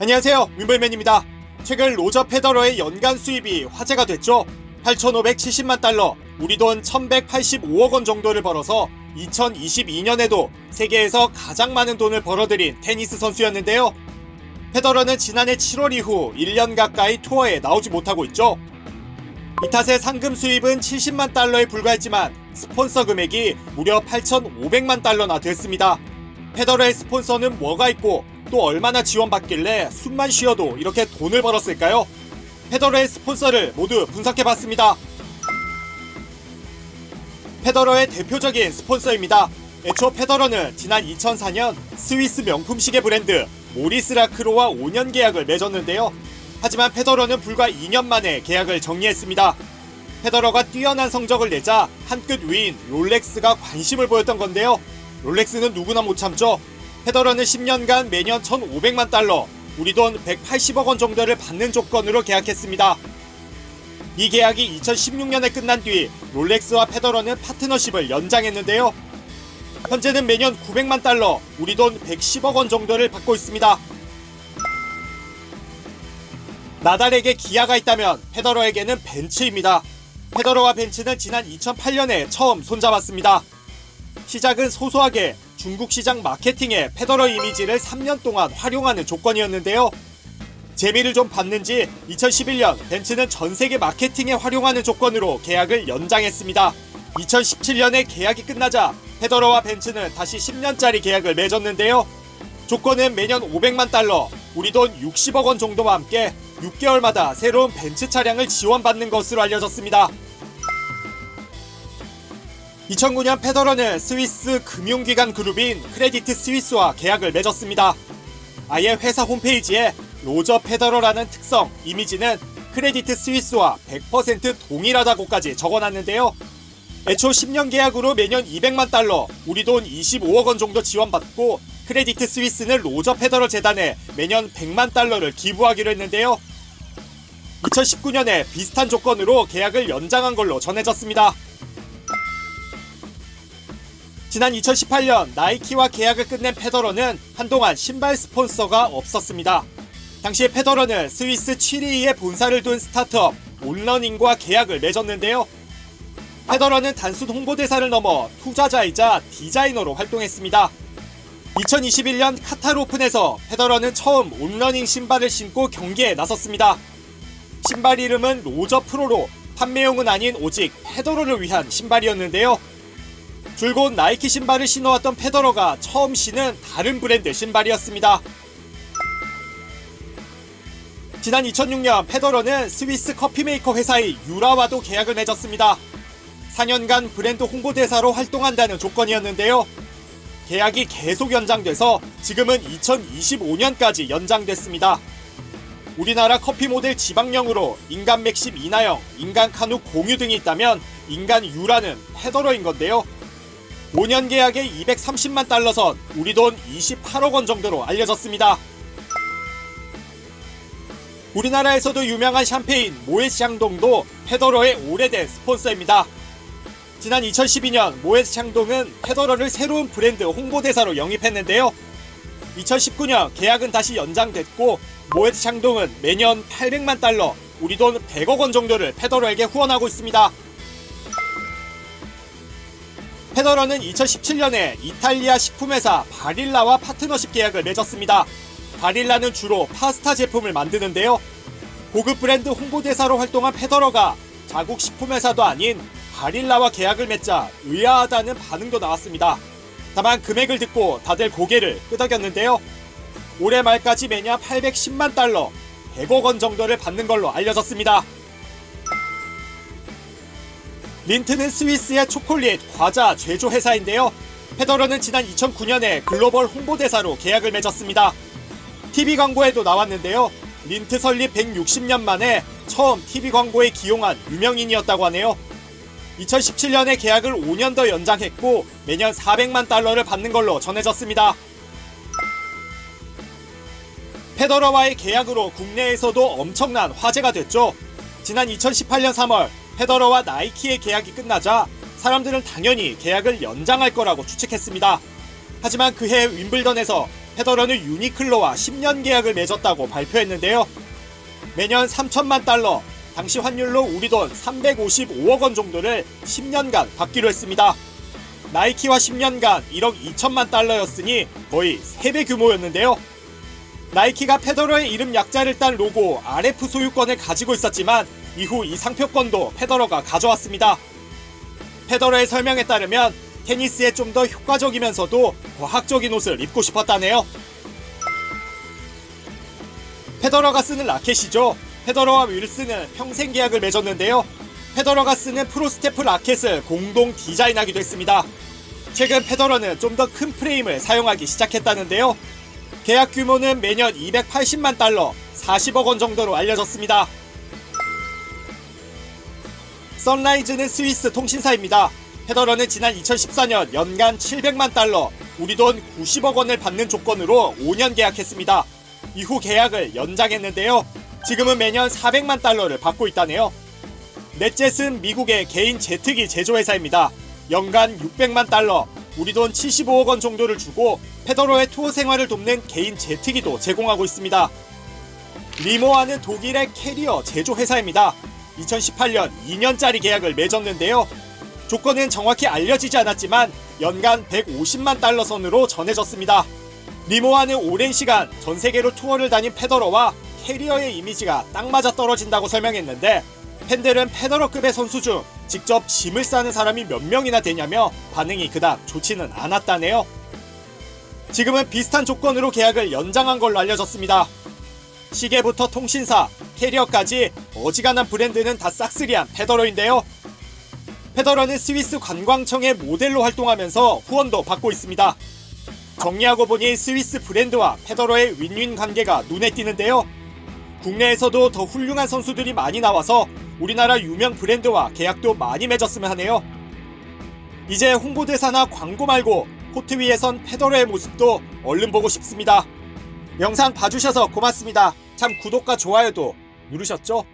안녕하세요, 윈블맨입니다. 최근 로저 페더러의 연간 수입이 화제가 됐죠. 8,570만 달러, 우리 돈 1,185억 원 정도를 벌어서 2022년에도 세계에서 가장 많은 돈을 벌어들인 테니스 선수였는데요. 페더러는 지난해 7월 이후 1년 가까이 투어에 나오지 못하고 있죠. 이 탓에 상금 수입은 70만 달러에 불과했지만 스폰서 금액이 무려 8,500만 달러나 됐습니다. 페더러의 스폰서는 뭐가 있고 또 얼마나 지원받길래 숨만 쉬어도 이렇게 돈을 벌었을까요? 페더러의 스폰서를 모두 분석해봤습니다. 페더러의 대표적인 스폰서입니다. 애초 페더러는 지난 2004년 스위스 명품 시계 브랜드 모리스 라크로와 5년 계약을 맺었는데요. 하지만 페더러는 불과 2년 만에 계약을 정리했습니다. 페더러가 뛰어난 성적을 내자 한 끗 위인 롤렉스가 관심을 보였던 건데요. 롤렉스는 누구나 못 참죠. 페더러는 10년간 매년 1,500만 달러, 우리 돈 180억 원 정도를 받는 조건으로 계약했습니다. 이 계약이 2016년에 끝난 뒤 롤렉스와 페더러는 파트너십을 연장했는데요. 현재는 매년 900만 달러, 우리 돈 110억 원 정도를 받고 있습니다. 나달에게 기아가 있다면 페더러에게는 벤츠입니다. 페더러와 벤츠는 지난 2008년에 처음 손잡았습니다. 시작은 소소하게 중국 시장 마케팅에 페더러 이미지를 3년 동안 활용하는 조건이었는데요. 재미를 좀 봤는지 2011년 벤츠는 전세계 마케팅에 활용하는 조건으로 계약을 연장했습니다. 2017년에 계약이 끝나자 페더러와 벤츠는 다시 10년짜리 계약을 맺었는데요. 조건은 매년 500만 달러, 우리 돈 60억 원 정도와 함께 6개월마다 새로운 벤츠 차량을 지원받는 것으로 알려졌습니다. 2009년 페더러는 스위스 금융기관 그룹인 크레디트 스위스와 계약을 맺었습니다. 아예 회사 홈페이지에 로저 페더러라는 특성, 이미지는 크레디트 스위스와 100% 동일하다고까지 적어놨는데요. 애초 10년 계약으로 매년 200만 달러, 우리 돈 25억 원 정도 지원받고 크레디트 스위스는 로저 페더러 재단에 매년 100만 달러를 기부하기로 했는데요. 2019년에 비슷한 조건으로 계약을 연장한 걸로 전해졌습니다. 지난 2018년 나이키와 계약을 끝낸 페더러는 한동안 신발 스폰서가 없었습니다. 당시에 페더러는 스위스 취리히에 본사를 둔 스타트업 온러닝과 계약을 맺었는데요. 페더러는 단순 홍보대사를 넘어 투자자이자 디자이너로 활동했습니다. 2021년 카타르 오픈에서 페더러는 처음 온러닝 신발을 신고 경기에 나섰습니다. 신발 이름은 로저 프로로 판매용은 아닌 오직 페더러를 위한 신발이었는데요. 줄곧 나이키 신발을 신어왔던 페더러가 처음 신은 다른 브랜드 신발이었습니다. 지난 2006년 페더러는 스위스 커피메이커 회사의 유라와도 계약을 맺었습니다. 4년간 브랜드 홍보대사로 활동한다는 조건이었는데요. 계약이 계속 연장돼서 지금은 2025년까지 연장됐습니다. 우리나라 커피 모델 지방령으로 인간 맥심 이나영, 인간 카누 공유 등이 있다면 인간 유라는 페더러인 건데요. 5년 계약에 230만 달러 선, 우리 돈 28억 원 정도로 알려졌습니다. 우리나라에서도 유명한 샴페인 모에스 샹동도 페더러의 오래된 스폰서입니다. 지난 2012년 모에스 샹동은 페더러를 새로운 브랜드 홍보대사로 영입했는데요. 2019년 계약은 다시 연장됐고 모에스 샹동은 매년 800만 달러, 우리 돈 100억 원 정도를 페더러에게 후원하고 있습니다. 페더러는 2017년에 이탈리아 식품회사 바릴라와 파트너십 계약을 맺었습니다. 바릴라는 주로 파스타 제품을 만드는데요. 고급 브랜드 홍보대사로 활동한 페더러가 자국 식품회사도 아닌 바릴라와 계약을 맺자 의아하다는 반응도 나왔습니다. 다만 금액을 듣고 다들 고개를 끄덕였는데요. 올해 말까지 매년 810만 달러, 100억 원 정도를 받는 걸로 알려졌습니다. 린트는 스위스의 초콜릿, 과자, 제조 회사인데요. 페더러는 지난 2009년에 글로벌 홍보대사로 계약을 맺었습니다. TV 광고에도 나왔는데요. 린트 설립 160년 만에 처음 TV 광고에 기용한 유명인이었다고 하네요. 2017년에 계약을 5년 더 연장했고 매년 400만 달러를 받는 걸로 전해졌습니다. 페더러와의 계약으로 국내에서도 엄청난 화제가 됐죠. 지난 2018년 3월 페더러와 나이키의 계약이 끝나자 사람들은 당연히 계약을 연장할 거라고 추측했습니다. 하지만 그해 윈블던에서 페더러는 유니클로와 10년 계약을 맺었다고 발표했는데요. 매년 3천만 달러, 당시 환율로 우리 돈 355억 원 정도를 10년간 받기로 했습니다. 나이키와 10년간 1억 2천만 달러였으니 거의 3배 규모였는데요. 나이키가 페더러의 이름 약자를 딴 로고 RF 소유권을 가지고 있었지만 이후 이 상표권도 페더러가 가져왔습니다. 페더러의 설명에 따르면 테니스에 좀 더 효과적이면서도 과학적인 옷을 입고 싶었다네요. 페더러가 쓰는 라켓이죠. 페더러와 윌슨은 평생 계약을 맺었는데요. 페더러가 쓰는 프로스테프 라켓을 공동 디자인하기도 했습니다. 최근 페더러는 좀 더 큰 프레임을 사용하기 시작했다는데요. 계약 규모는 매년 280만 달러, 40억 원 정도로 알려졌습니다. 선라이즈는 스위스 통신사입니다. 페더러는 지난 2014년 연간 700만 달러, 우리 돈 90억 원을 받는 조건으로 5년 계약했습니다. 이후 계약을 연장했는데요. 지금은 매년 400만 달러를 받고 있다네요. 넷젯은 미국의 개인 제트기 제조회사입니다. 연간 600만 달러, 우리 돈 75억 원 정도를 주고 페더러의 투어 생활을 돕는 개인 제트기도 제공하고 있습니다. 리모아는 독일의 캐리어 제조회사입니다. 2018년 2년짜리 계약을 맺었는데요. 조건은 정확히 알려지지 않았지만 연간 150만 달러 선으로 전해졌습니다. 리모아는 오랜 시간 전 세계로 투어를 다닌 페더러와 캐리어의 이미지가 딱 맞아 떨어진다고 설명했는데, 팬들은 페더러급의 선수 중 직접 짐을 싸는 사람이 몇 명이나 되냐며 반응이 그닥 좋지는 않았다네요. 지금은 비슷한 조건으로 계약을 연장한 걸로 알려졌습니다. 시계부터 통신사, 캐리어까지 어지간한 브랜드는 다 싹쓸이한 페더러인데요. 페더러는 스위스 관광청의 모델로 활동하면서 후원도 받고 있습니다. 정리하고 보니 스위스 브랜드와 페더러의 윈윈 관계가 눈에 띄는데요. 국내에서도 더 훌륭한 선수들이 많이 나와서 우리나라 유명 브랜드와 계약도 많이 맺었으면 하네요. 이제 홍보대사나 광고 말고 코트 위에선 페더러의 모습도 얼른 보고 싶습니다. 영상 봐주셔서 고맙습니다. 참 구독과 좋아요도 누르셨죠?